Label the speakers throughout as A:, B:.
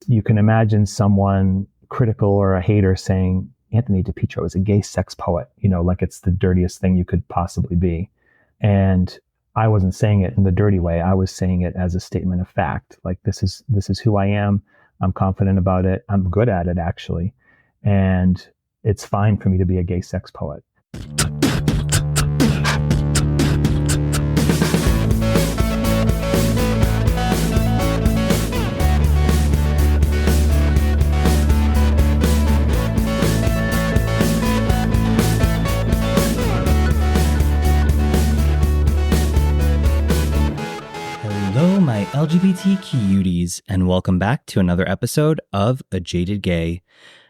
A: you can imagine someone critical or a hater saying, Anthony DiPietro is a gay sex poet, like it's the dirtiest thing you could possibly be. And I wasn't saying it in the dirty way. I was saying it as a statement of fact. Like, this is who I am. I'm confident about it. I'm good at it, actually. And it's fine for me to be a gay sex poet.
B: Hello, my LGBTQs, and welcome back to another episode of A Jaded Gay.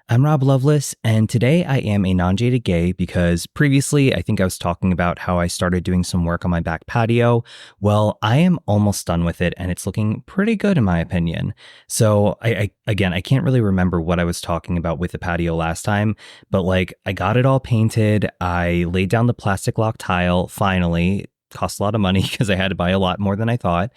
B: I'm Rob Lovelace, and today I am a non-jaded gay because previously I think I was talking about how I started doing some work on my back patio. Well, I am almost done with it, and it's looking pretty good in my opinion. So I can't really remember what I was talking about with the patio last time, but I got it all painted. I laid down the plastic lock tile finally. Cost a lot of money because I had to buy a lot more than I thought,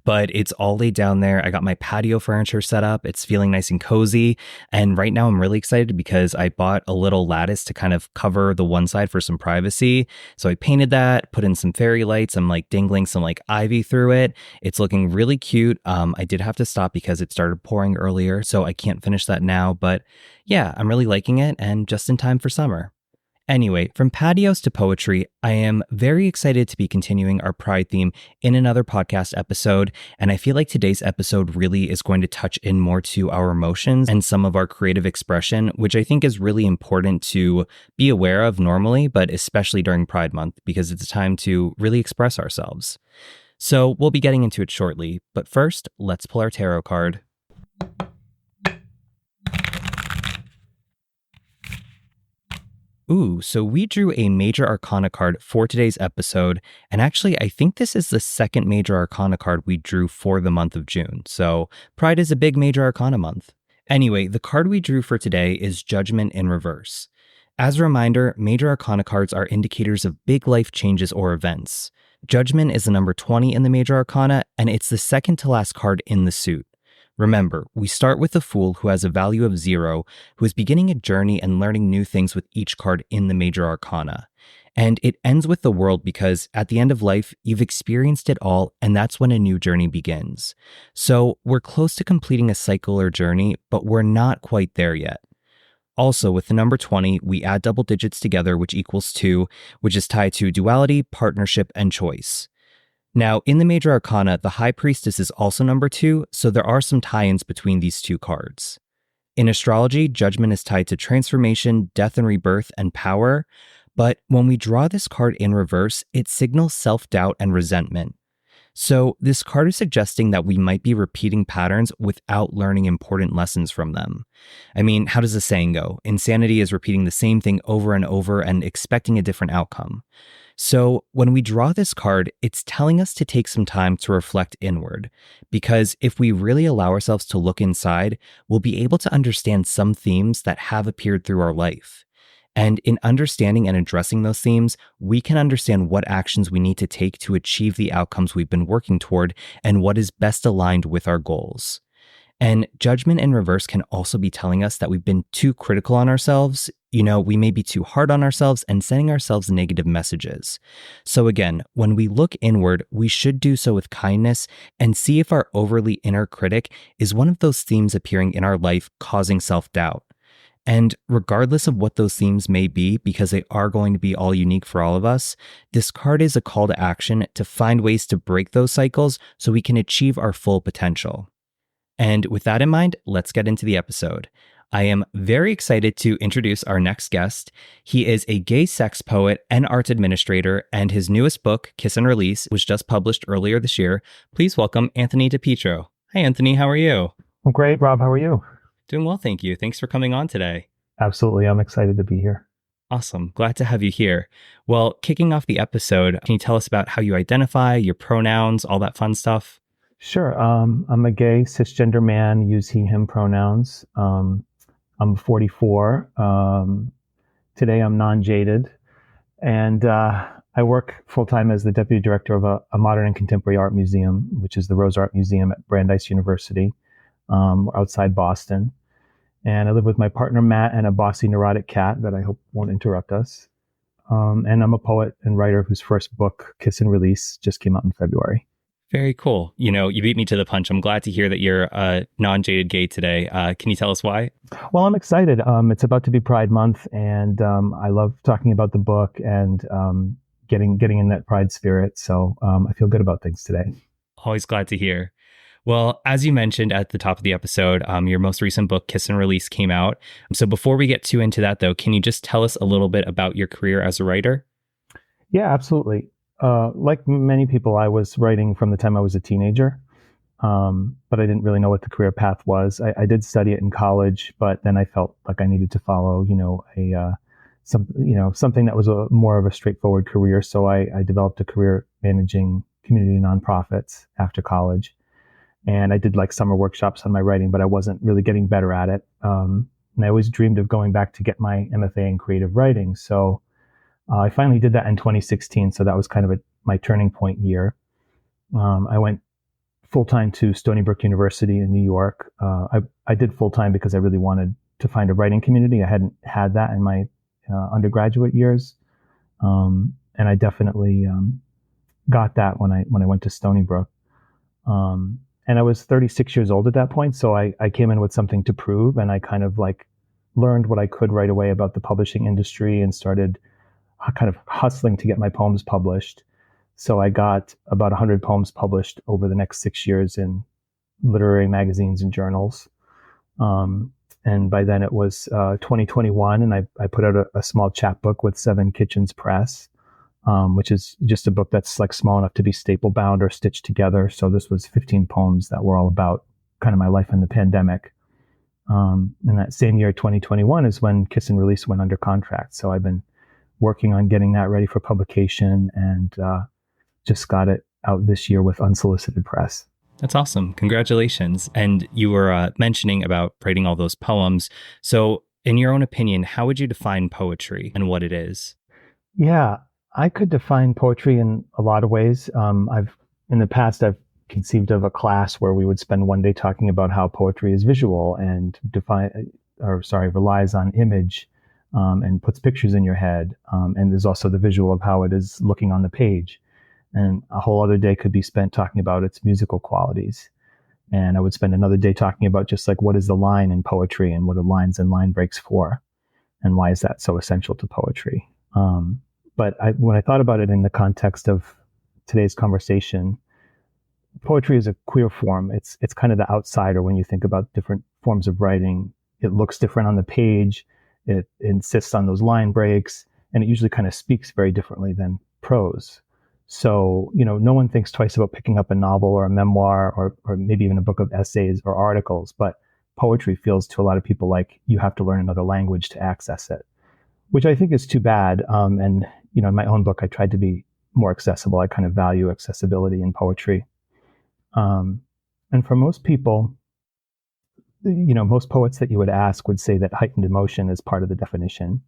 B: but it's all laid down there. I got my patio furniture set up. It's feeling nice and cozy. And right now I'm really excited because I bought a little lattice to kind of cover the one side for some privacy. So I painted that, put in some fairy lights. I'm dingling some ivy through it. It's looking really cute. I did have to stop because it started pouring earlier, so I can't finish that now. But yeah, I'm really liking it and just in time for summer. Anyway, from patios to poetry, I am very excited to be continuing our Pride theme in another podcast episode, and I feel like today's episode really is going to touch in more to our emotions and some of our creative expression, which I think is really important to be aware of normally, but especially during Pride Month, because it's a time to really express ourselves. So we'll be getting into it shortly, but first, let's pull our tarot card. Ooh, so we drew a major arcana card for today's episode, and actually I think this is the second major arcana card we drew for the month of June, so Pride is a big major arcana month. Anyway, the card we drew for today is Judgment in Reverse. As a reminder, major arcana cards are indicators of big life changes or events. Judgment is the number 20 in the major arcana, and it's the second to last card in the suit. Remember, we start with the Fool, who has a value of 0, who is beginning a journey and learning new things with each card in the major arcana. And it ends with the World because at the end of life, you've experienced it all, and that's when a new journey begins. So we're close to completing a cycle or journey, but we're not quite there yet. Also, with the number 20, we add double digits together, which equals 2, which is tied to duality, partnership, and choice. Now, in the major arcana, the High Priestess is also number 2, so there are some tie-ins between these two cards. In astrology, Judgment is tied to transformation, death and rebirth, and power, but when we draw this card in reverse, it signals self-doubt and resentment. So this card is suggesting that we might be repeating patterns without learning important lessons from them. I mean, how does the saying go? Insanity is repeating the same thing over and over and expecting a different outcome. So when we draw this card, it's telling us to take some time to reflect inward, because if we really allow ourselves to look inside, we'll be able to understand some themes that have appeared through our life. And in understanding and addressing those themes, we can understand what actions we need to take to achieve the outcomes we've been working toward and what is best aligned with our goals. And Judgment in Reverse can also be telling us that we've been too critical on ourselves. We may be too hard on ourselves and sending ourselves negative messages. So again, when we look inward, we should do so with kindness and see if our overly inner critic is one of those themes appearing in our life causing self-doubt. And regardless of what those themes may be, because they are going to be all unique for all of us, this card is a call to action to find ways to break those cycles so we can achieve our full potential. And with that in mind, let's get into the episode. I am very excited to introduce our next guest. He is a gay sex poet and arts administrator, and his newest book, Kiss and Release, was just published earlier this year. Please welcome Anthony DiPietro. Hi, Anthony. How are you?
A: I'm great, Rob. How are you?
B: Doing well, thank you. Thanks for coming on today.
A: Absolutely. I'm excited to be here.
B: Awesome. Glad to have you here. Well, kicking off the episode, can you tell us about how you identify, your pronouns, all that fun stuff?
A: Sure. I'm a gay cisgender man, use he, him pronouns. I'm 44. Today I'm non-jaded. And I work full-time as the deputy director of a modern and contemporary art museum, which is the Rose Art Museum at Brandeis University. outside Boston. And I live with my partner, Matt, and a bossy, neurotic cat that I hope won't interrupt us. And I'm a poet and writer whose first book, Kiss and Release, just came out in February.
B: Very cool. You beat me to the punch. I'm glad to hear that you're a non-jaded gay today. Can you tell us why?
A: Well, I'm excited. It's about to be Pride Month, and I love talking about the book and getting in that Pride spirit. So I feel good about things today.
B: Always glad to hear. Well, as you mentioned at the top of the episode, your most recent book, Kiss and Release, came out. So before we get too into that, though, can you just tell us a little bit about your career as a writer?
A: Yeah, absolutely. Like many people, I was writing from the time I was a teenager, but I didn't really know what the career path was. I did study it in college, but then I felt like I needed to follow, something that was more of a straightforward career. So I developed a career managing community nonprofits after college. And I did like summer workshops on my writing, but I wasn't really getting better at it. And I always dreamed of going back to get my MFA in creative writing. So I finally did that in 2016. So that was kind of my turning point year. I went full time to Stony Brook University in New York. I did full time because I really wanted to find a writing community. I hadn't had that in my undergraduate years. And I definitely got that when I went to Stony Brook. And I was 36 years old at that point. So I came in with something to prove, and I kind of like learned what I could right away about the publishing industry and started kind of hustling to get my poems published. So I got about 100 poems published over the next 6 years in literary magazines and journals. And by then it was 2021, and I put out a small chapbook with Seven Kitchens Press. Which is just a book that's like small enough to be staple bound or stitched together. So this was 15 poems that were all about kind of my life in the pandemic. And that same year, 2021, is when Kiss and Release went under contract. So I've been working on getting that ready for publication, and just got it out this year with unsolicited press.
B: That's awesome. Congratulations. And you were mentioning about writing all those poems. So in your own opinion, how would you define poetry and what it is?
A: Yeah. I could define poetry in a lot of ways. In the past, I've conceived of a class where we would spend one day talking about how poetry is visual and relies on image, and puts pictures in your head. And there's also the visual of how it is looking on the page. And a whole other day could be spent talking about its musical qualities. And I would spend another day talking about just like, what is the line in poetry, and what are lines and line breaks for, and why is that so essential to poetry? But when I thought about it in the context of today's conversation, poetry is a queer form. It's kind of the outsider when you think about different forms of writing. It looks different on the page. It insists on those line breaks, and it usually kind of speaks very differently than prose. So, no one thinks twice about picking up a novel or a memoir or maybe even a book of essays or articles, but poetry feels to a lot of people like you have to learn another language to access it, which I think is too bad. And in my own book, I tried to be more accessible. I kind of value accessibility in poetry. And for most people, most poets that you would ask would say that heightened emotion is part of the definition.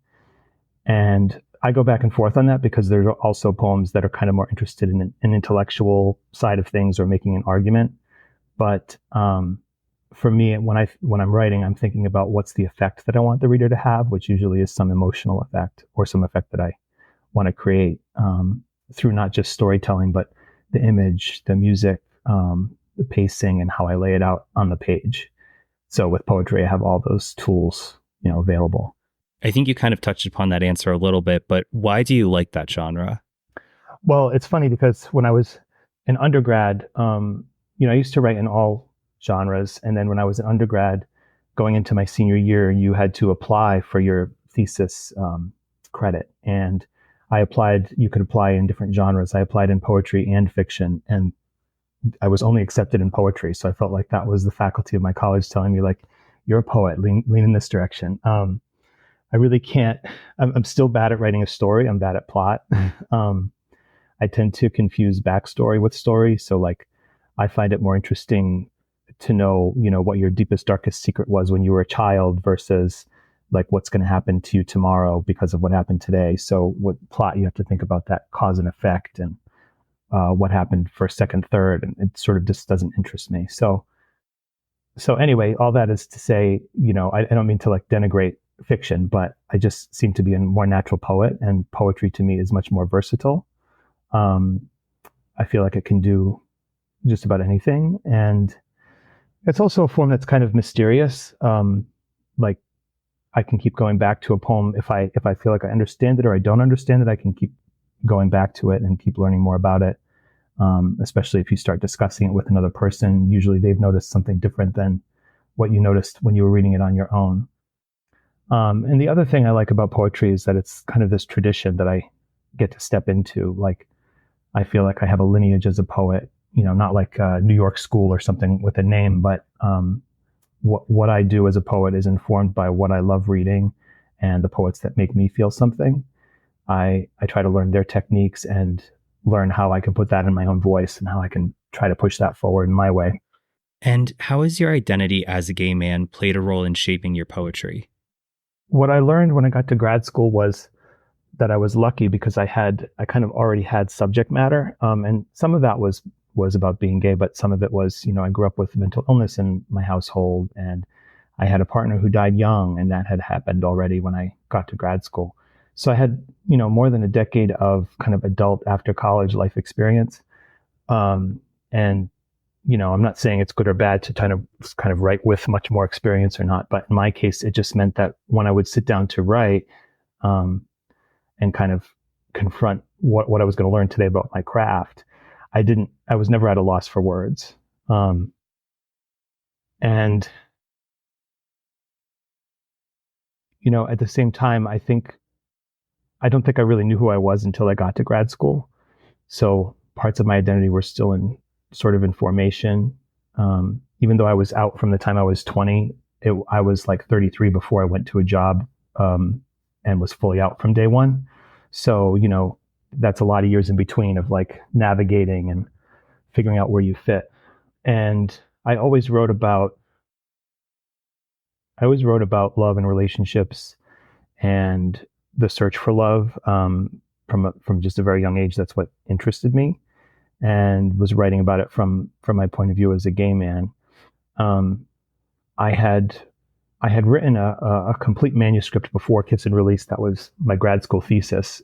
A: And I go back and forth on that because there are also poems that are kind of more interested in an intellectual side of things or making an argument. But for me, when I'm writing, I'm thinking about what's the effect that I want the reader to have, which usually is some emotional effect or some effect that I want to create through not just storytelling, but the image, the music, the pacing, and how I lay it out on the page. So with poetry, I have all those tools, available.
B: I think you kind of touched upon that answer a little bit, but why do you like that genre?
A: Well, it's funny because when I was an undergrad, I used to write in all genres. And then when I was an undergrad going into my senior year, you had to apply for your thesis credit. And you could apply in different genres. I applied in poetry and fiction, and I was only accepted in poetry. So I felt like that was the faculty of my college telling me, like, you're a poet, lean in this direction. I really can't, I'm still bad at writing a story. I'm bad at plot. I tend to confuse backstory with story. So like, I find it more interesting to know, what your deepest, darkest secret was when you were a child versus like what's going to happen to you tomorrow because of what happened today. So with plot, you have to think about that cause and effect and what happened first, second, third, and it sort of just doesn't interest me. So So anyway, all that is to say, I don't mean to like denigrate fiction, but I just seem to be a more natural poet, and poetry to me is much more versatile. Um, I feel like it can do just about anything, and it's also a form that's kind of mysterious. Like I can keep going back to a poem if I feel like I understand it or I don't understand it. I can keep going back to it and keep learning more about it. Especially if you start discussing it with another person. Usually they've noticed something different than what you noticed when you were reading it on your own. And the other thing I like about poetry is that it's kind of this tradition that I get to step into. Like, I feel like I have a lineage as a poet, not like New York school or something with a name, but what I do as a poet is informed by what I love reading and the poets that make me feel something. I try to learn their techniques and learn how I can put that in my own voice and how I can try to push that forward in my way.
B: And how has your identity as a gay man played a role in shaping your poetry?
A: What I learned when I got to grad school was that I was lucky because I kind of already had subject matter, and some of that was about being gay, but some of it was, I grew up with mental illness in my household, and I had a partner who died young, and that had happened already when I got to grad school. So I had, more than a decade of kind of adult after college life experience, and I'm not saying it's good or bad to kind of write with much more experience or not, but in my case, it just meant that when I would sit down to write, and kind of confront what I was going to learn today about my craft, I was never at a loss for words. And, at the same time, I don't think I really knew who I was until I got to grad school. So parts of my identity were still in formation. Even though I was out from the time I was 20, I was like 33 before I went to a job, and was fully out from day one. So, that's a lot of years in between of like navigating and figuring out where you fit. And I always wrote about love and relationships and the search for love, from just a very young age. That's what interested me, and was writing about it from my point of view as a gay man. I had written a complete manuscript before Kiss and Release. That was my grad school thesis.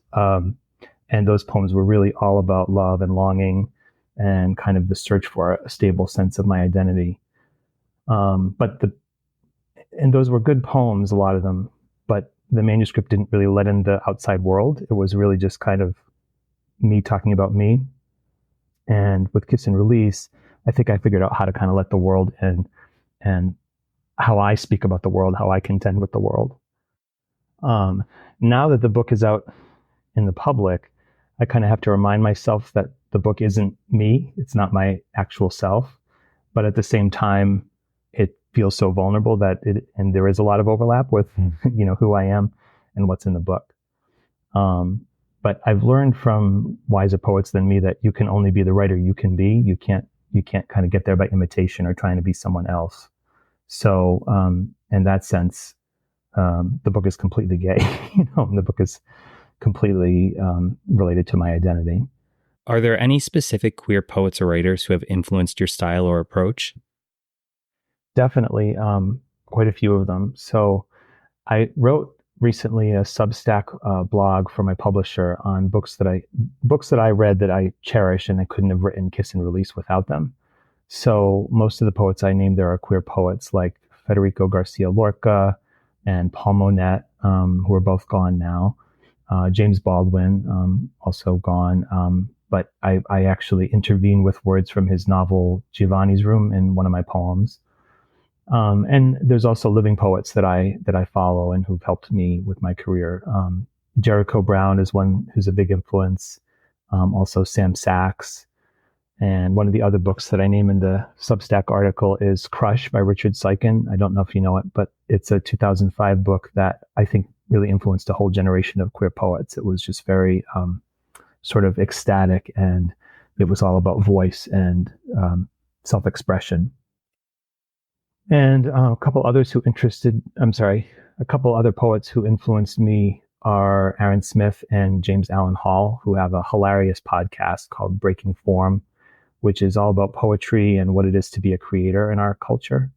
A: And those poems were really all about love and longing and kind of the search for a stable sense of my identity. And those were good poems, a lot of them, but the manuscript didn't really let in the outside world. It was really just kind of me talking about me. And with Kiss and Release, I think I figured out how to kind of let the world in, and how I speak about the world, how I contend with the world. Now that the book is out in the public, I kind of have to remind myself that the book isn't me. It's not my actual self. But at the same time, it feels so vulnerable and there is a lot of overlap with, who I am and what's in the book. But I've learned from wiser poets than me that you can only be the writer you can be. You can't kind of get there by imitation or trying to be someone else. So, in that sense, the book is completely gay. The book is completely related to my identity.
B: Are there any specific queer poets or writers who have influenced your style or approach?
A: Definitely, quite a few of them. So I wrote recently a Substack blog for my publisher on books that I read that I cherish, and I couldn't have written Kiss and Release without them. So most of the poets I named there are queer poets like Federico Garcia Lorca and Paul Monet, who are both gone now. James Baldwin, also gone. But I actually intervene with words from his novel Giovanni's Room in one of my poems. And there's also living poets that I follow and who've helped me with my career. Jericho Brown is one who's a big influence. Also Sam Sachs. And one of the other books that I name in the Substack article is Crush by Richard Sykin. I don't know if you know it, but it's a 2005 book that I think really influenced a whole generation of queer poets. It was just very sort of ecstatic, and it was all about voice and self-expression. And a couple other poets who influenced me are Aaron Smith and James Allen Hall, who have a hilarious podcast called Breaking Form, which is all about poetry and what it is to be a creator in our culture.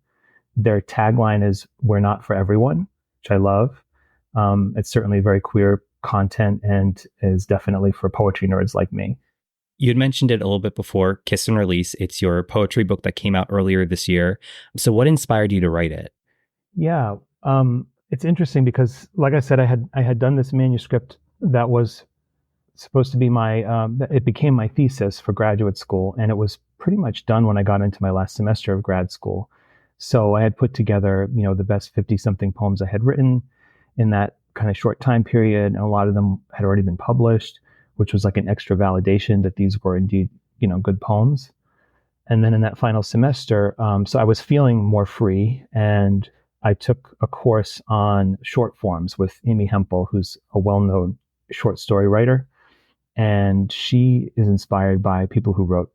A: their tagline is "We're not for everyone," which I love. It's certainly very queer content and is definitely for poetry nerds like me.
B: You had mentioned it a little bit before, Kiss and Release. It's your poetry book that came out earlier this year. So what inspired you to write it?
A: Yeah, it's interesting because, like I said, I had done this manuscript that was supposed to be it became my thesis for graduate school, and it was pretty much done when I got into my last semester of grad school. So I had put together, the best 50 something poems I had written in that kind of short time period. And a lot of them had already been published, which was like an extra validation that these were indeed, good poems. And then in that final semester, so I was feeling more free, and I took a course on short forms with Amy Hempel, who's a well-known short story writer. And she is inspired by people who wrote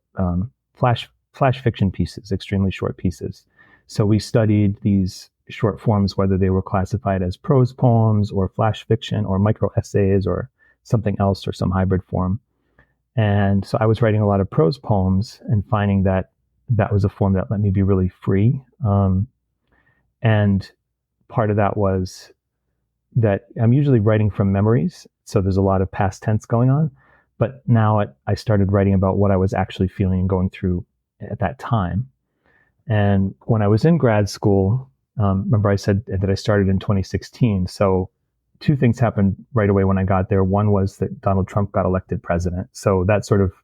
A: flash fiction pieces, extremely short pieces. So we studied these short forms, whether they were classified as prose poems or flash fiction or micro essays or something else or some hybrid form. And so I was writing a lot of prose poems and finding that that was a form that let me be really free. And part of that was that I'm usually writing from memories. So there's a lot of past tense going on. But now I started writing about what I was actually feeling and going through at that time. And when I was in grad school, remember I said that I started in 2016. So two things happened right away when I got there. One was that Donald Trump got elected president. So that sort of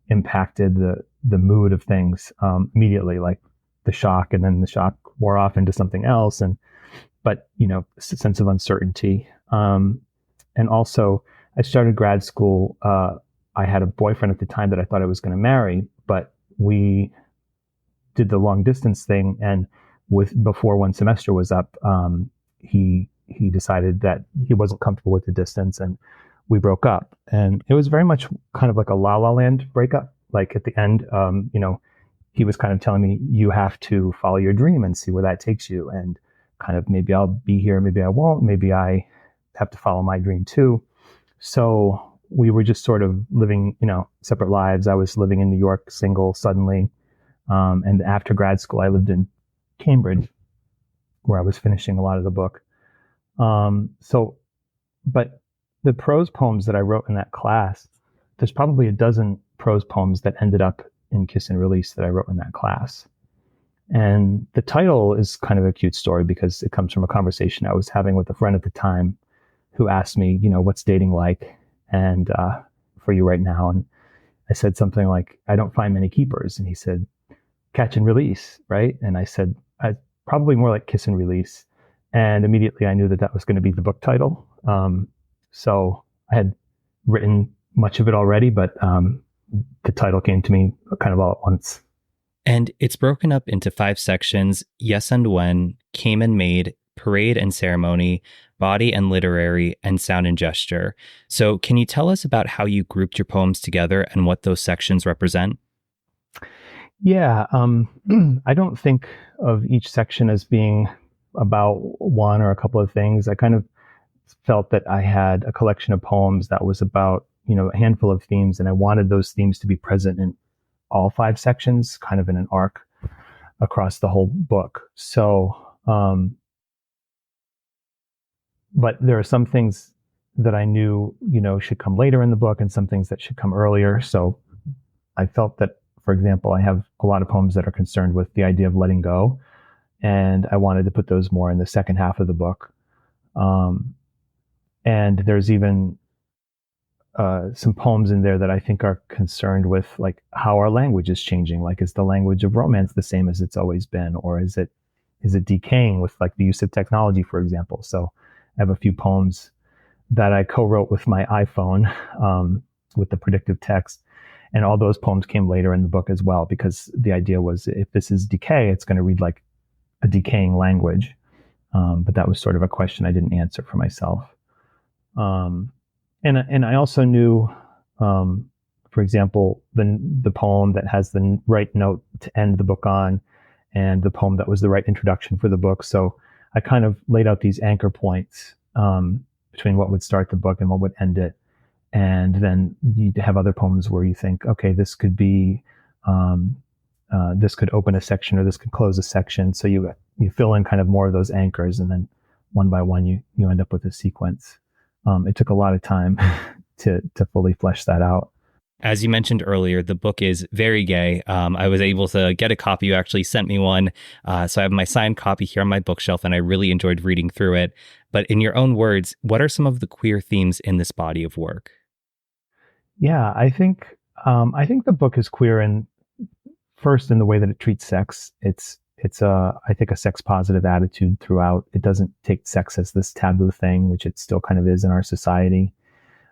A: impacted the mood of things immediately, like the shock, and then the shock wore off into something else. But a sense of uncertainty. And also I started grad school. I had a boyfriend at the time that I thought I was going to marry, but we did the long distance thing. And before one semester was up, he decided that he wasn't comfortable with the distance, and we broke up. And it was very much kind of like a La La Land breakup. Like at the end, he was kind of telling me, you have to follow your dream and see where that takes you. And kind of, maybe I'll be here, maybe I won't, maybe I have to follow my dream too. So we were just sort of living, separate lives. I was living in New York, single suddenly. And after grad school, I lived in Cambridge, where I was finishing a lot of the book. But the prose poems that I wrote in that class, there's probably a dozen prose poems that ended up in Kiss and Release that I wrote in that class. And the title is kind of a cute story because it comes from a conversation I was having with a friend at the time who asked me, what's dating like and for you right now? And I said something like, I don't find many keepers. And he said, catch and release, right? And I said, probably more like kiss and release. And immediately I knew that that was going to be the book title. So I had written much of it already, but the title came to me kind of all at once.
B: And it's broken up into 5 sections: Yes and When, Came and Made, Parade and Ceremony, Body and Literary, and Sound and Gesture. So can you tell us about how you grouped your poems together and what those sections represent?
A: Yeah, I don't think of each section as being about one or a couple of things. I kind of felt that I had a collection of poems that was about, a handful of themes, and I wanted those themes to be present in all 5 sections, kind of in an arc across the whole book. So, but there are some things that I knew, should come later in the book and some things that should come earlier. So I felt that, for example, I have a lot of poems that are concerned with the idea of letting go, and I wanted to put those more in the second half of the book. And there's even some poems in there that I think are concerned with like how our language is changing. Like, is the language of romance the same as it's always been, or is it decaying with like the use of technology, for example? So I have a few poems that I co-wrote with my iPhone with the predictive text. And all those poems came later in the book as well, because the idea was if this is decay, it's going to read like a decaying language. But that was sort of a question I didn't answer for myself. And I also knew, for example, the poem that has the right note to end the book on, and the poem that was the right introduction for the book. So I kind of laid out these anchor points between what would start the book and what would end it. And then you have other poems where you think, okay, this could be this could open a section or this could close a section. So you fill in kind of more of those anchors, and then one by one you end up with a sequence. It took a lot of time to fully flesh that out.
B: As you mentioned earlier, the book is very gay. I was able to get a copy. You actually sent me one. So I have my signed copy here on my bookshelf, and I really enjoyed reading through it. But in your own words, what are some of the queer themes in this body of work?
A: Yeah, I think the book is queer in first in the way that it treats sex. It's I think a sex positive attitude throughout. It doesn't take sex as this taboo thing, which it still kind of is in our society.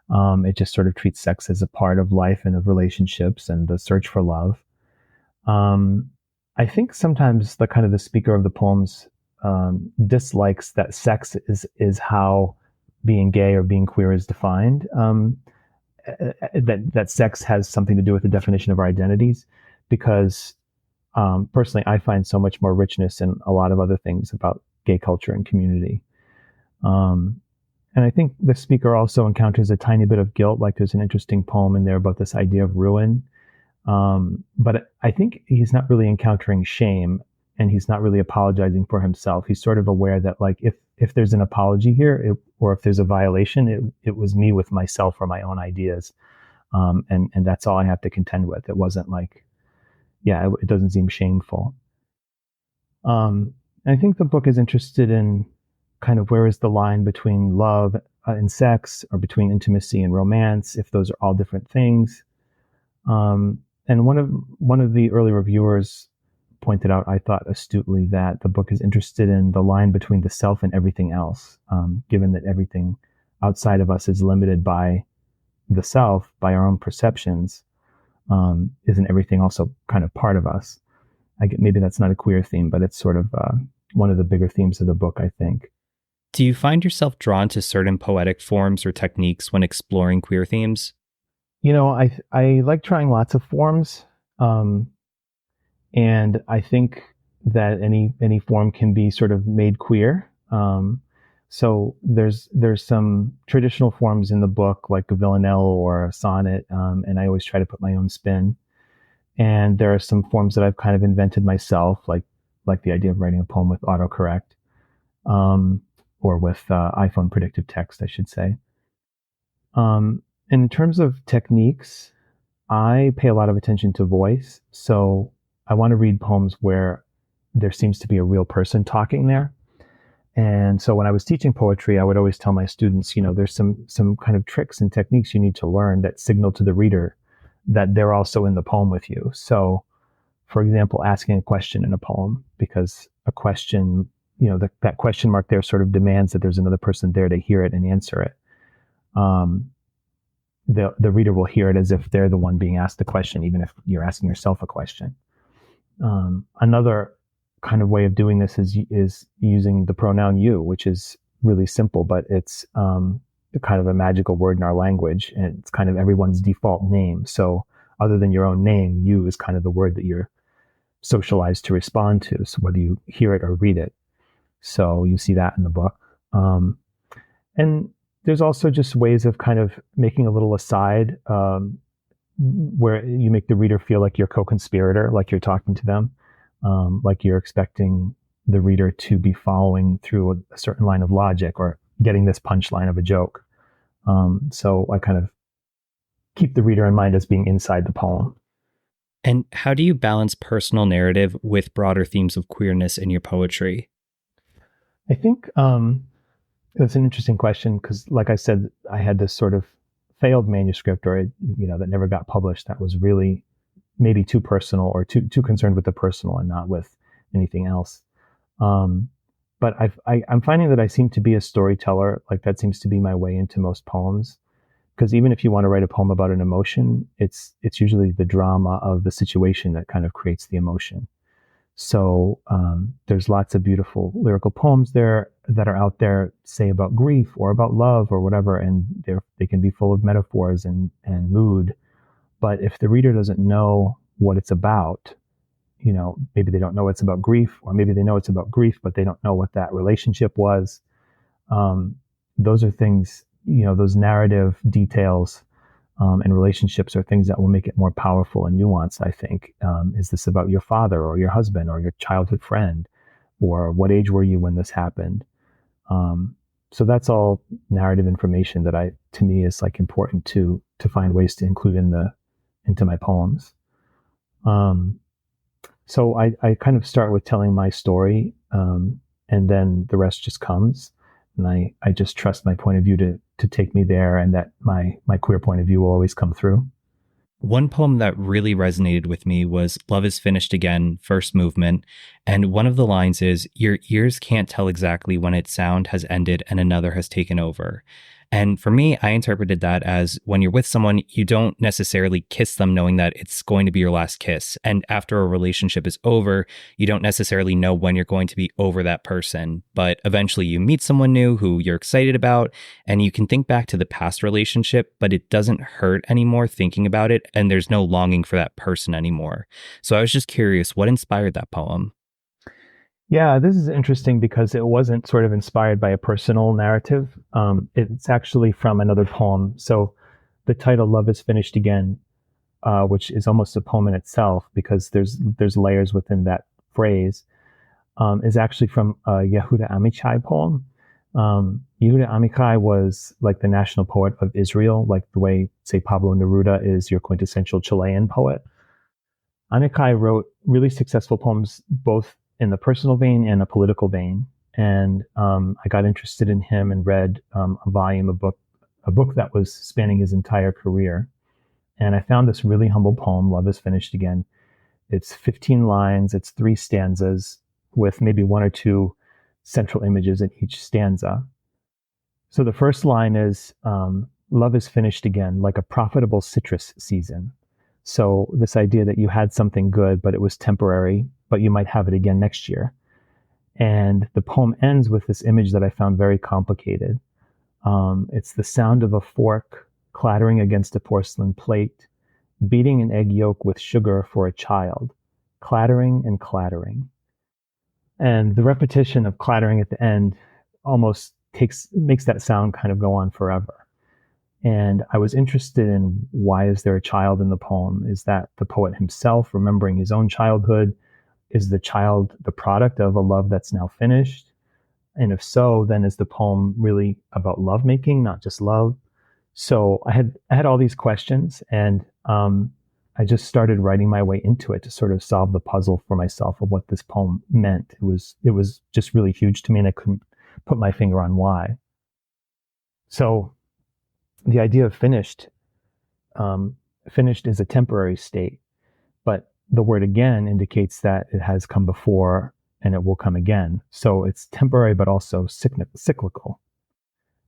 A: It just sort of treats sex as a part of life and of relationships and the search for love. Um, I think sometimes the speaker of the poems dislikes that sex is how being gay or being queer is defined. That sex has something to do with the definition of our identities, because personally, I find so much more richness in a lot of other things about gay culture and community. Um, and I think the speaker also encounters a tiny bit of guilt. Like there's an interesting poem in there about this idea of ruin. But I think he's not really encountering shame, and he's not really apologizing for himself. He's sort of aware that like if there's an apology here, or if there's a violation, it was me with myself or my own ideas. And that's all I have to contend with. It wasn't like, yeah, it doesn't seem shameful. I think the book is interested in kind of where is the line between love and sex, or between intimacy and romance, if those are all different things. And one of the early reviewers pointed out, I thought astutely, that the book is interested in the line between the self and everything else, given that everything outside of us is limited by the self, by our own perceptions. Isn't everything also kind of part of us? Maybe that's not a queer theme, but it's sort of one of the bigger themes of the book, I think.
B: Do you find yourself drawn to certain poetic forms or techniques when exploring queer themes?
A: I like trying lots of forms, and I think that any form can be sort of made queer. So there's some traditional forms in the book, like a villanelle or a sonnet, and I always try to put my own spin. And there are some forms that I've kind of invented myself, like the idea of writing a poem with autocorrect, or with iPhone predictive text, I should say. And in terms of techniques, I pay a lot of attention to voice. So I want to read poems where there seems to be a real person talking there. And so when I was teaching poetry, I would always tell my students, there's some kind of tricks and techniques you need to learn that signal to the reader that they're also in the poem with you. So, for example, asking a question in a poem, because a question, that question mark there sort of demands that there's another person there to hear it and answer it. The reader will hear it as if they're the one being asked the question, even if you're asking yourself a question. Another kind of way of doing this is using the pronoun you, which is really simple, but it's kind of a magical word in our language, and it's kind of everyone's default name. So other than your own name, you is kind of the word that you're socialized to respond to, so whether you hear it or read it. So you see that in the book. And there's also just ways of kind of making a little aside, where you make the reader feel like you're co-conspirator, like you're talking to them, like you're expecting the reader to be following through a certain line of logic or getting this punchline of a joke. So I kind of keep the reader in mind as being inside the poem.
B: And how do you balance personal narrative with broader themes of queerness in your poetry?
A: I think that's an interesting question, because, like I said, I had this sort of failed manuscript, or that never got published. That was really maybe too personal, or too concerned with the personal and not with anything else. But I'm finding that I seem to be a storyteller. Like that seems to be my way into most poems. Because even if you want to write a poem about an emotion, it's usually the drama of the situation that kind of creates the emotion. So there's lots of beautiful lyrical poems there that are out there, say about grief or about love or whatever, and they can be full of metaphors and mood. But if the reader doesn't know what it's about, maybe they don't know it's about grief, or maybe they know it's about grief, but they don't know what that relationship was. Those are things, those narrative details And relationships are things that will make it more powerful and nuanced, I think. Is this about your father or your husband or your childhood friend? Or what age were you when this happened? So that's all narrative information that to me is like important to find ways to include into my poems. So I kind of start with telling my story, and then the rest just comes. And I just trust my point of view to take me there, and that my queer point of view will always come through.
B: One poem that really resonated with me was Love is Finished Again, first movement. And one of the lines is, your ears can't tell exactly when its sound has ended and another has taken over. And for me, I interpreted that as when you're with someone, you don't necessarily kiss them knowing that it's going to be your last kiss. And after a relationship is over, you don't necessarily know when you're going to be over that person. But eventually you meet someone new who you're excited about, and you can think back to the past relationship, but it doesn't hurt anymore thinking about it. And there's no longing for that person anymore. So I was just curious, what inspired that poem?
A: Yeah, this is interesting because it wasn't sort of inspired by a personal narrative. It's actually from another poem. So the title "Love is Finished Again," which is almost a poem in itself because there's layers within that phrase, is actually from a Yehuda Amichai poem. Yehuda Amichai was like the national poet of Israel, like the way, say, Pablo Neruda is your quintessential Chilean poet. Amichai wrote really successful poems, both in the personal vein and a political vein. And I got interested in him and read a book that was spanning his entire career. And I found this really humble poem, Love is Finished Again. It's 15 lines, it's 3 stanzas with maybe 1 or 2 central images in each stanza. So the first line is, love is finished again, like a profitable citrus season. So this idea that you had something good, but it was temporary, but you might have it again next year. And the poem ends with this image that I found very complicated. It's the sound of a fork clattering against a porcelain plate, beating an egg yolk with sugar for a child, clattering and clattering. And the repetition of clattering at the end almost makes that sound kind of go on forever. And I was interested in, why is there a child in the poem? Is that the poet himself remembering his own childhood? Is the child the product of a love that's now finished? And if so, then is the poem really about lovemaking, not just love? So I had all these questions, and I just started writing my way into it to sort of solve the puzzle for myself of what this poem meant. It was just really huge to me, and I couldn't put my finger on why. So the idea of finished is a temporary state, but the word again indicates that it has come before and it will come again. So it's temporary, but also cyclical.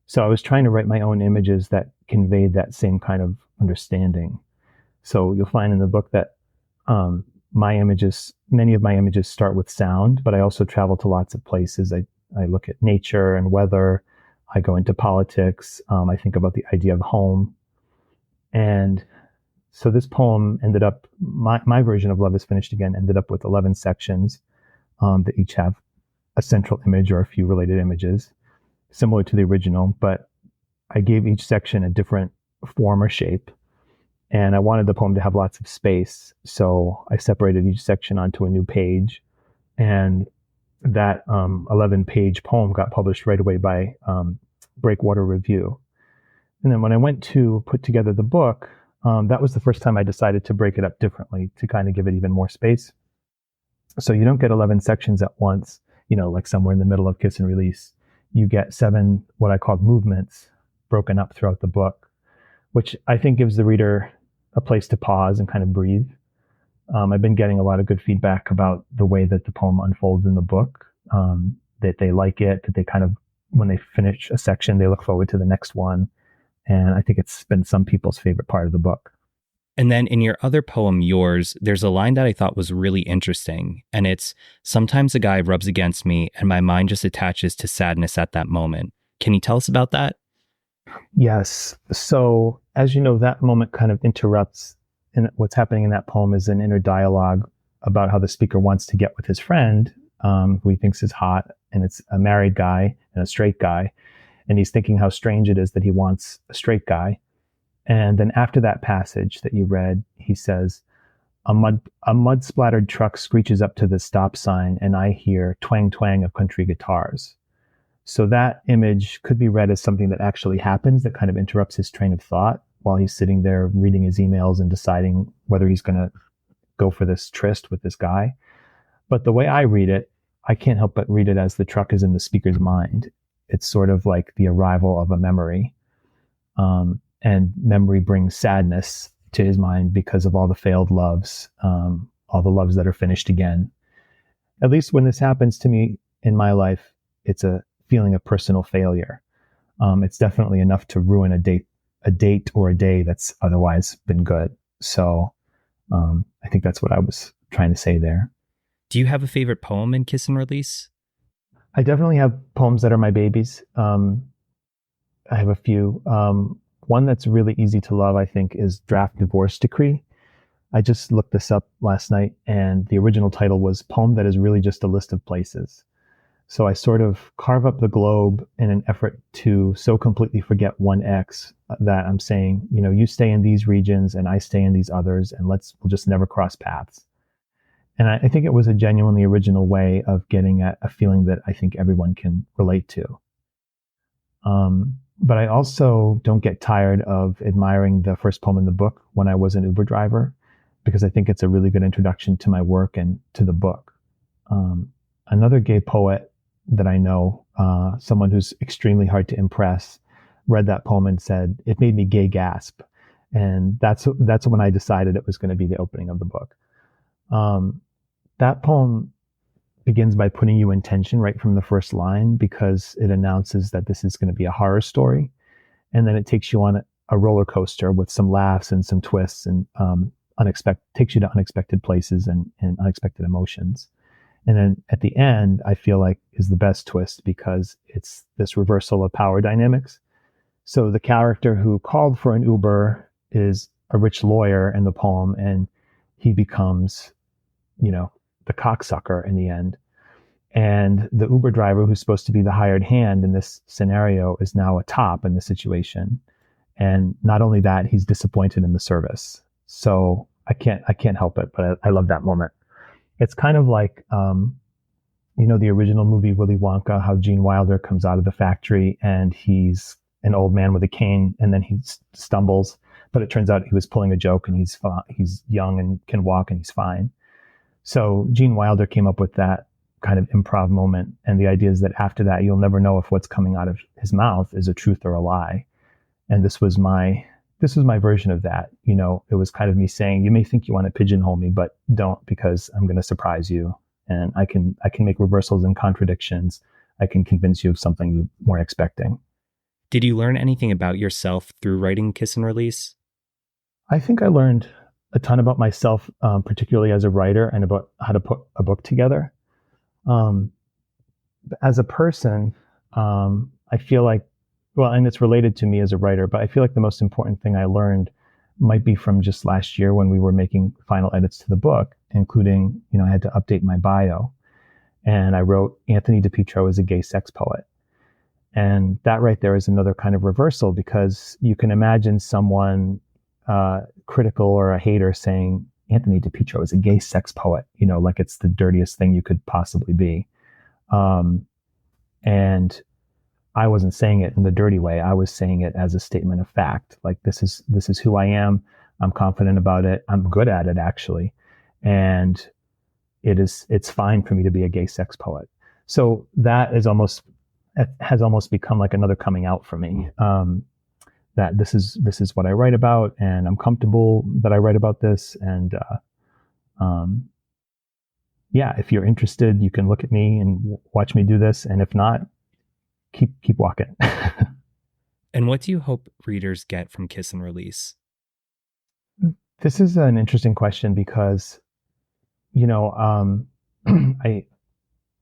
A: So I was trying to write my own images that conveyed that same kind of understanding. So you'll find in the book that many of my images start with sound, but I also travel to lots of places. I look at nature and weather. I go into politics. I think about the idea of home. And so this poem ended up, my version of Love is Finished Again ended up with 11 sections that each have a central image or a few related images, similar to the original, but I gave each section a different form or shape. And I wanted the poem to have lots of space. So I separated each section onto a new page. And that 11-page poem got published right away by Breakwater Review. And then when I went to put together the book, that was the first time I decided to break it up differently to kind of give it even more space. So you don't get 11 sections at once, like somewhere in the middle of Kiss and Release. You get 7, what I called movements, broken up throughout the book, which I think gives the reader a place to pause and kind of breathe. I've been getting a lot of good feedback about the way that the poem unfolds in the book, that they like it, that they kind of, when they finish a section, they look forward to the next one. And I think it's been some people's favorite part of the book.
B: And then in your other poem, Yours, there's a line that I thought was really interesting. And it's, sometimes a guy rubs against me and my mind just attaches to sadness at that moment. Can you tell us about that?
A: Yes. So as you know, that moment kind of interrupts, and what's happening in that poem is an inner dialogue about how the speaker wants to get with his friend, who he thinks is hot, and it's a married guy and a straight guy. And he's thinking how strange it is that he wants a straight guy. And then after that passage that you read, he says, a mud splattered truck screeches up to the stop sign, and I hear twang twang of country guitars. So that image could be read as something that actually happens that kind of interrupts his train of thought while he's sitting there reading his emails and deciding whether he's going to go for this tryst with this guy. But the way I read it, I can't help but read it as the truck is in the speaker's mind. It's sort of like the arrival of a memory. And memory brings sadness to his mind because of all the failed loves, all the loves that are finished again. At least when this happens to me in my life, it's a feeling of personal failure. It's definitely enough to ruin a date or a day that's otherwise been good. So I think that's what I was trying to say there.
B: Do you have a favorite poem in Kiss and Release?
A: I definitely have poems that are my babies. I have a few. One that's really easy to love, I think, is Draft Divorce Decree. I just looked this up last night, and the original title was Poem That Is Really Just a List of Places. So I sort of carve up the globe in an effort to so completely forget one X that I'm saying, you stay in these regions and I stay in these others, and we'll just never cross paths. And I think it was a genuinely original way of getting at a feeling that I think everyone can relate to. But I also don't get tired of admiring the first poem in the book when I was an Uber driver, because I think it's a really good introduction to my work and to the book. Another gay poet that I know, someone who's extremely hard to impress, read that poem and said, "It made me gay gasp." And that's when I decided it was going to be the opening of the book. That poem begins by putting you in tension right from the first line, because it announces that this is going to be a horror story. And then it takes you on a roller coaster with some laughs and some twists, and takes you to unexpected places and unexpected emotions. And then at the end, I feel like is the best twist, because it's this reversal of power dynamics. So the character who called for an Uber is a rich lawyer in the poem, and he becomes, the cocksucker in the end. And the Uber driver, who's supposed to be the hired hand in this scenario, is now a top in the situation. And not only that, he's disappointed in the service. So I can't help it, but I love that moment. It's kind of like, the original movie Willy Wonka, how Gene Wilder comes out of the factory and he's an old man with a cane, and then he stumbles, but it turns out he was pulling a joke, and he's young and can walk and he's fine. So Gene Wilder came up with that kind of improv moment. And the idea is that after that, you'll never know if what's coming out of his mouth is a truth or a lie. And this was my version of that. It was kind of me saying, you may think you want to pigeonhole me, but don't, because I'm going to surprise you. And I can make reversals and contradictions. I can convince you of something you weren't expecting.
B: Did you learn anything about yourself through writing Kiss and Release?
A: I think I learned a ton about myself, particularly as a writer, and about how to put a book together. As a person, I feel like, and it's related to me as a writer, but I feel like the most important thing I learned might be from just last year when we were making final edits to the book, including, I had to update my bio. And I wrote, Anthony DiPietro is a gay sex poet. And that right there is another kind of reversal, because you can imagine someone critical or a hater saying, Anthony DiPietro is a gay sex poet, like it's the dirtiest thing you could possibly be. And I wasn't saying it in the dirty way. I was saying it as a statement of fact. Like, this is who I am. I'm confident about it. I'm good at it, actually. And it's fine for me to be a gay sex poet. So that has almost become like another coming out for me. That this is what I write about, and I'm comfortable that I write about this. And if you're interested, you can look at me and watch me do this. And if not, keep walking.
B: And what do you hope readers get from Kiss and Release?
A: This is an interesting question, because,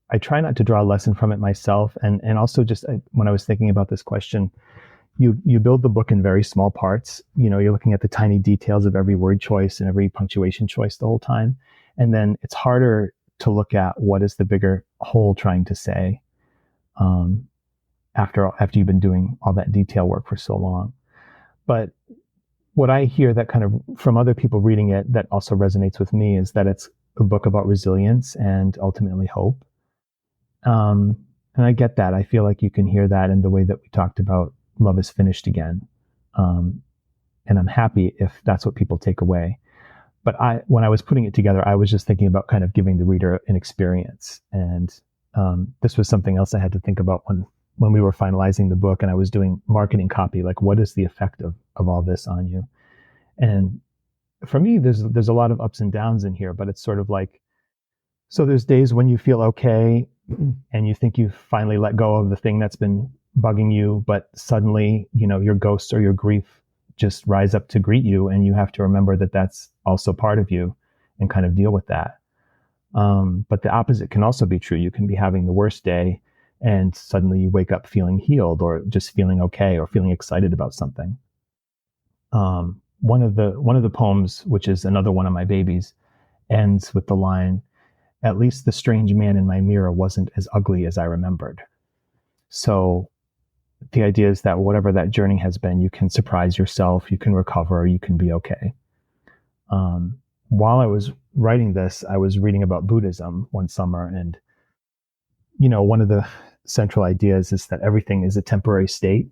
A: I try not to draw a lesson from it myself. And also just when I was thinking about this question, you build the book in very small parts. You're looking at the tiny details of every word choice and every punctuation choice the whole time. And then it's harder to look at what is the bigger whole trying to say, after you've been doing all that detail work for so long. But what I hear that kind of from other people reading it that also resonates with me is that it's a book about resilience and ultimately hope. And I get that. I feel like you can hear that in the way that we talked about love is finished again. Um, and I'm happy if that's what people take away. But when I was putting it together, I was just thinking about kind of giving the reader an experience. And this was something else I had to think about when we were finalizing the book and I was doing marketing copy, like what is the effect of all this on you? And for me, there's a lot of ups and downs in here, but it's sort of like, so there's days when you feel okay and you think you've finally let go of the thing that's been bugging you, but suddenly, your ghosts or your grief just rise up to greet you, and you have to remember that that's also part of you and kind of deal with that. But the opposite can also be true. You can be having the worst day and suddenly you wake up feeling healed or just feeling okay or feeling excited about something. One of the poems, which is another one of my babies, ends with the line, "At least the strange man in my mirror wasn't as ugly as I remembered." So the idea is that whatever that journey has been, you can surprise yourself, you can recover, you can be okay. While I was writing this, I was reading about Buddhism one summer, and one of the central ideas is that everything is a temporary state,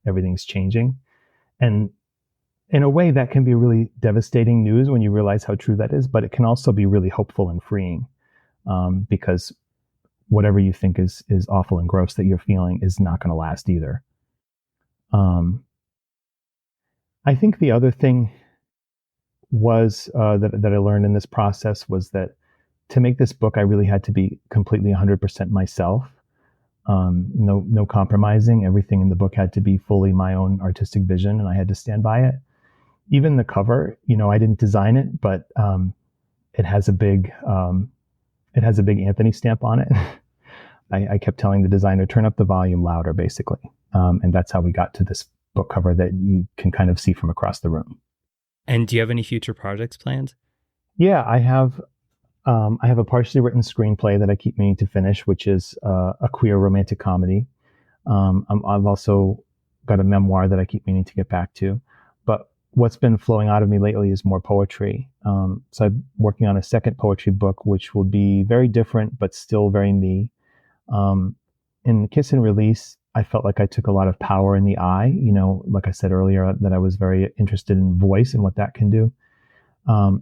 A: everything's changing, and in a way that can be really devastating news when you realize how true that is, but it can also be really hopeful and freeing, because whatever you think is awful and gross that you're feeling is not going to last either. I think the other thing was that I learned in this process was that to make this book, I really had to be completely 100% myself. No compromising. Everything in the book had to be fully my own artistic vision, and I had to stand by it. Even the cover, I didn't design it, but it has a big Anthony stamp on it. I kept telling the designer, turn up the volume louder, basically. And that's how we got to this book cover that you can kind of see from across the room.
B: And do you have any future projects planned?
A: Yeah, I have a partially written screenplay that I keep meaning to finish, which is a queer romantic comedy. I've also got a memoir that I keep meaning to get back to. But what's been flowing out of me lately is more poetry. So I'm working on a second poetry book, which will be very different, but still very me. In Kiss and Release, I felt like I took a lot of power in the eye. Like I said earlier, that I was very interested in voice and what that can do.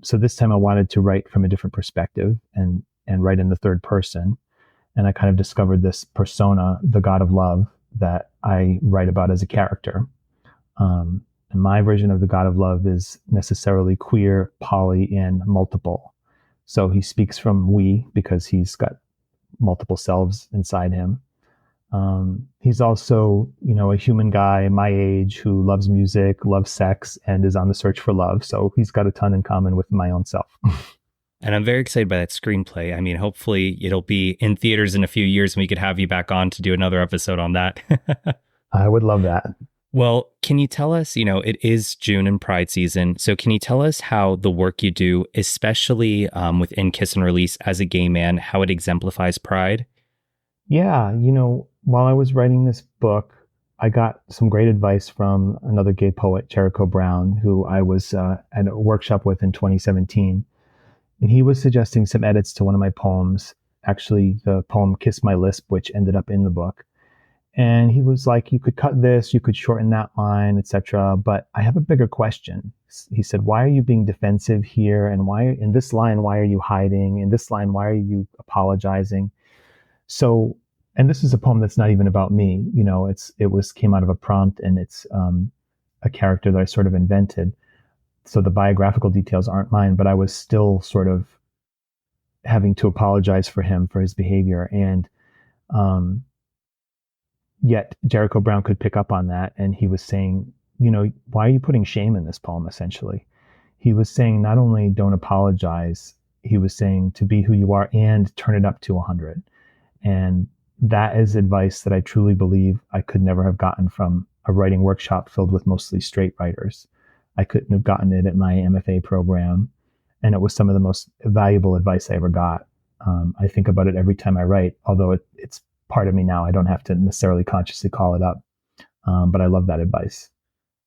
A: So this time I wanted to write from a different perspective and write in the third person. And I kind of discovered this persona, the God of Love, that I write about as a character. And my version of the God of Love is necessarily queer, poly, and multiple. So he speaks from we because he's got multiple selves inside him. He's also, a human guy my age who loves music, loves sex, and is on the search for love. So he's got a ton in common with my own self.
B: And I'm very excited by that screenplay. I mean, hopefully it'll be in theaters in a few years and we could have you back on to do another episode on that.
A: I would love that.
B: Well, can you tell us, it is June and Pride season. So can you tell us how the work you do, especially within Kiss and Release as a gay man, how it exemplifies Pride?
A: Yeah, while I was writing this book, I got some great advice from another gay poet, Jericho Brown, who I was at a workshop with in 2017. And he was suggesting some edits to one of my poems, actually the poem Kiss My Lisp, which ended up in the book. And he was like, you could cut this, you could shorten that line, etc. But I have a bigger question. He said, why are you being defensive here? And why in this line, why are you hiding? In this line, why are you apologizing? So, and this is a poem that's not even about me. It came out of a prompt, and it's a character that I sort of invented. So the biographical details aren't mine, but I was still sort of having to apologize for him for his behavior. And yet Jericho Brown could pick up on that. And he was saying, why are you putting shame in this poem, essentially? He was saying, not only don't apologize, he was saying to be who you are and turn it up to 100. And that is advice that I truly believe I could never have gotten from a writing workshop filled with mostly straight writers. I couldn't have gotten it at my MFA program. And it was some of the most valuable advice I ever got. I think about it every time I write, although it's part of me now. I don't have to necessarily consciously call it up. But I love that advice.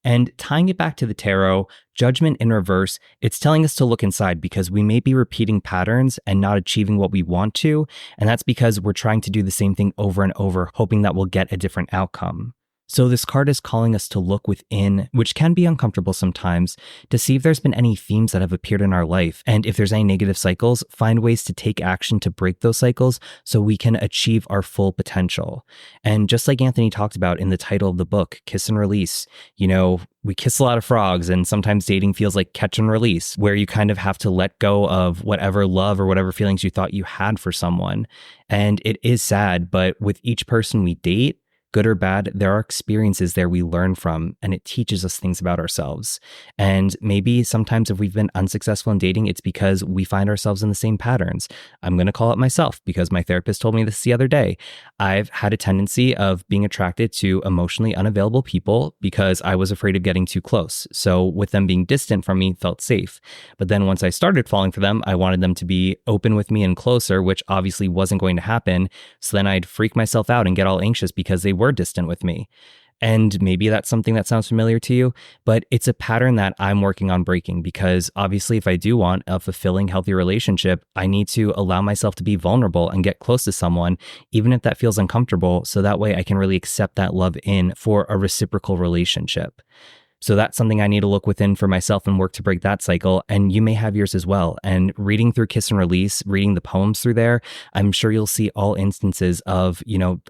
B: And tying it back to the tarot, judgment in reverse, it's telling us to look inside because we may be repeating patterns and not achieving what we want to. And that's because we're trying to do the same thing over and over, hoping that we'll get a different outcome. So this card is calling us to look within, which can be uncomfortable sometimes, to see if there's been any themes that have appeared in our life. And if there's any negative cycles, find ways to take action to break those cycles so we can achieve our full potential. And just like Anthony talked about in the title of the book, Kiss and Release, we kiss a lot of frogs, and sometimes dating feels like catch and release, where you kind of have to let go of whatever love or whatever feelings you thought you had for someone. And it is sad, but with each person we date, good or bad, there are experiences there we learn from, and it teaches us things about ourselves. And maybe sometimes if we've been unsuccessful in dating, it's because we find ourselves in the same patterns. I'm going to call it myself because my therapist told me this the other day. I've had a tendency of being attracted to emotionally unavailable people because I was afraid of getting too close. So with them being distant from me felt safe. But then once I started falling for them, I wanted them to be open with me and closer, which obviously wasn't going to happen. So then I'd freak myself out and get all anxious because they were distant with me. And maybe that's something that sounds familiar to you, but it's a pattern that I'm working on breaking because obviously if I do want a fulfilling, healthy relationship, I need to allow myself to be vulnerable and get close to someone, even if that feels uncomfortable. So that way I can really accept that love in for a reciprocal relationship. So that's something I need to look within for myself and work to break that cycle. And you may have yours as well. And reading through Kiss and Release, reading the poems through there, I'm sure you'll see all instances of,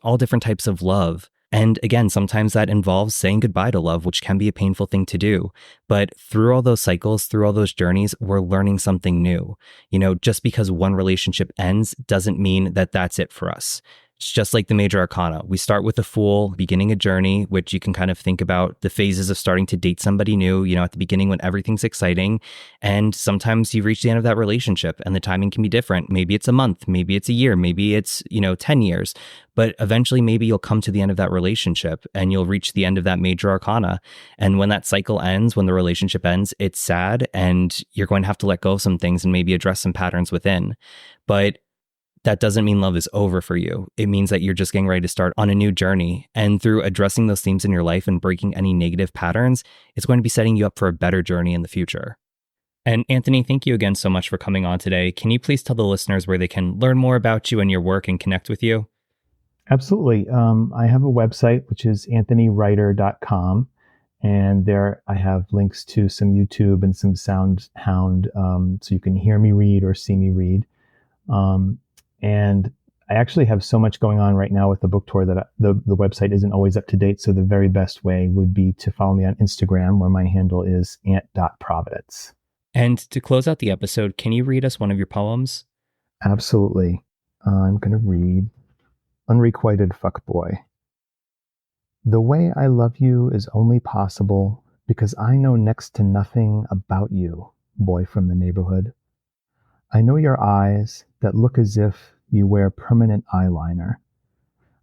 B: all different types of love. And again, sometimes that involves saying goodbye to love, which can be a painful thing to do. But through all those cycles, through all those journeys, we're learning something new. Just because one relationship ends doesn't mean that that's it for us. It's just like the major arcana. We start with the Fool, beginning a journey, which you can kind of think about the phases of starting to date somebody new, at the beginning when everything's exciting. And sometimes you reach the end of that relationship and the timing can be different. Maybe it's a month, maybe it's a year, maybe it's, 10 years. But eventually, maybe you'll come to the end of that relationship and you'll reach the end of that major arcana. And when that cycle ends, when the relationship ends, it's sad and you're going to have to let go of some things and maybe address some patterns within. But that doesn't mean love is over for you. It means that you're just getting ready to start on a new journey. And through addressing those themes in your life and breaking any negative patterns, it's going to be setting you up for a better journey in the future. And Anthony, thank you again so much for coming on today. Can you please tell the listeners where they can learn more about you and your work and connect with you?
A: Absolutely. I have a website, which is anthonywriter.com. And there I have links to some YouTube and some SoundHound, so you can hear me read or see me read. And I actually have so much going on right now with the book tour that the website isn't always up to date. So the very best way would be to follow me on Instagram, where my handle is ant.providence.
B: And to close out the episode, can you read us one of your poems?
A: Absolutely. I'm going to read Unrequited Fuckboy. The way I love you is only possible because I know next to nothing about you, boy from the neighborhood. I know your eyes that look as if you wear permanent eyeliner.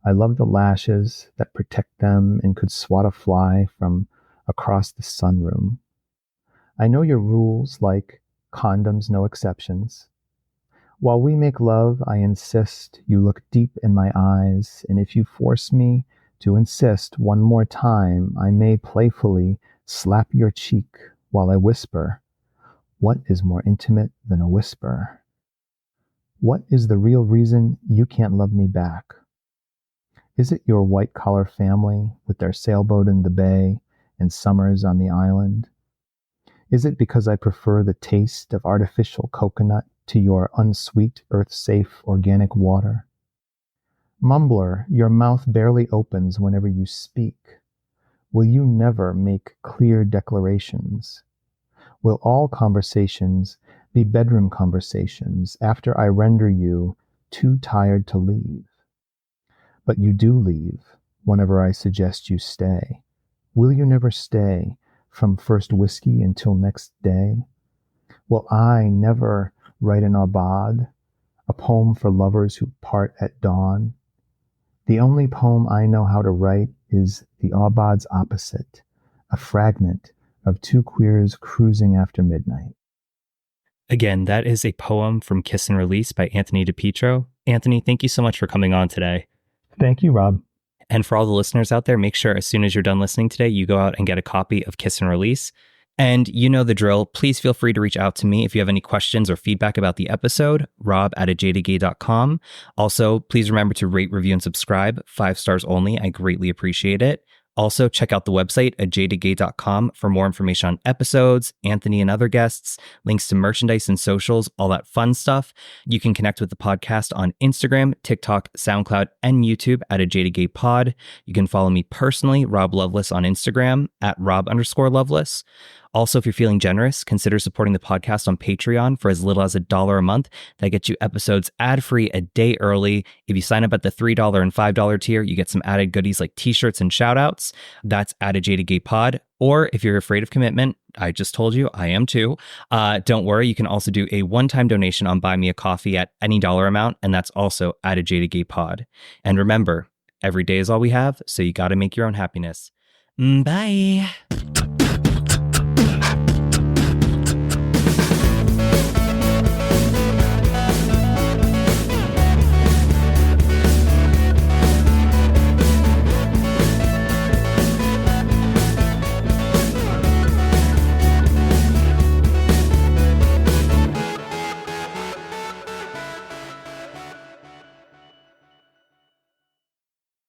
A: I love the lashes that protect them and could swat a fly from across the sunroom. I know your rules like condoms, no exceptions. While we make love, I insist you look deep in my eyes, and if you force me to insist one more time, I may playfully slap your cheek while I whisper, what is more intimate than a whisper? What is the real reason you can't love me back? Is it your white-collar family with their sailboat in the bay and summers on the island? Is it because I prefer the taste of artificial coconut to your unsweet, earth-safe organic water? Mumbler, your mouth barely opens whenever you speak. Will you never make clear declarations? Will all conversations be bedroom conversations after I render you too tired to leave? But you do leave whenever I suggest you stay. Will you never stay from first whiskey until next day? Will I never write an aubade, a poem for lovers who part at dawn? The only poem I know how to write is the aubade's opposite, a fragment of two queers cruising after midnight.
B: Again, that is a poem from Kiss and Release by Anthony DiPietro. Anthony, thank you so much for coming on today.
A: Thank you, Rob.
B: And for all the listeners out there, make sure as soon as you're done listening today, you go out and get a copy of Kiss and Release. And you know the drill. Please feel free to reach out to me if you have any questions or feedback about the episode, rob@ajadedgay.com. Also, please remember to rate, review, and subscribe. 5 stars only. I greatly appreciate it. Also, check out the website, ajadedgay.com, for more information on episodes, Anthony and other guests, links to merchandise and socials, all that fun stuff. You can connect with the podcast on Instagram, TikTok, SoundCloud, and YouTube at @ajadedgaypod. You can follow me personally, Rob Loveless, on Instagram at Rob_Loveless. Also, if you're feeling generous, consider supporting the podcast on Patreon for as little as $1 a month. That gets you episodes ad-free a day early. If you sign up at the $3 and $5 tier, you get some added goodies like t-shirts and shout-outs. That's at @ajadedgaypod. Or if you're afraid of commitment, I just told you, I am too. Don't worry, you can also do a one-time donation on Buy Me a Coffee at any dollar amount, and that's also at @ajadedgaypod. And remember, every day is all we have, so you got to make your own happiness. Bye.